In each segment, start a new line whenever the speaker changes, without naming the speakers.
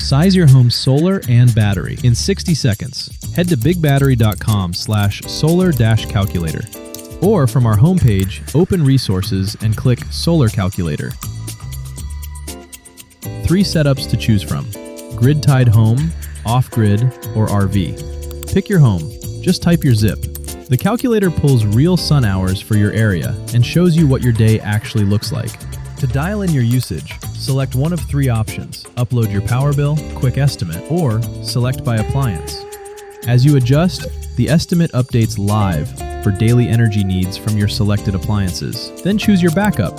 Size your home's solar and battery in 60 seconds. Head to BigBattery.com/solar-calculator. Or from our homepage, open Resources and click Solar Calculator. 3 setups to choose from: grid-tied home, off-grid, or RV. Pick your home. Just type your zip. The calculator pulls real sun hours for your area and shows you what your day actually looks like. To dial in your usage, select one of 3 options: upload your power bill, quick estimate, or select by appliance. As you adjust, the estimate updates live for daily energy needs from your selected appliances. Then choose your backup: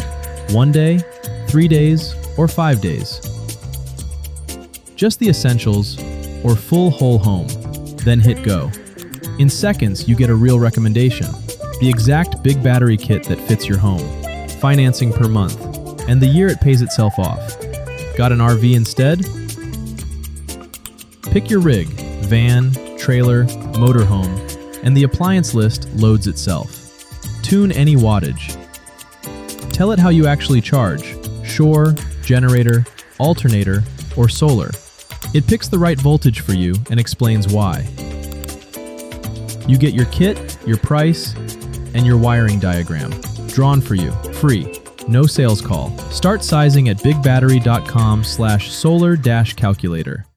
1 day, 3 days, or 5 days. Just the essentials or full whole home, then hit go. In seconds, you get a real recommendation: the exact big battery kit that fits your home, financing per month, and the year it pays itself off. Got an RV instead? Pick your rig: van, trailer, motorhome, and the appliance list loads itself. Tune any wattage. Tell it how you actually charge: shore, generator, alternator, or solar. It picks the right voltage for you and explains why. You get your kit, your price, and your wiring diagram drawn for you, free. No sales call. Start sizing at BigBattery.com/solar-calculator.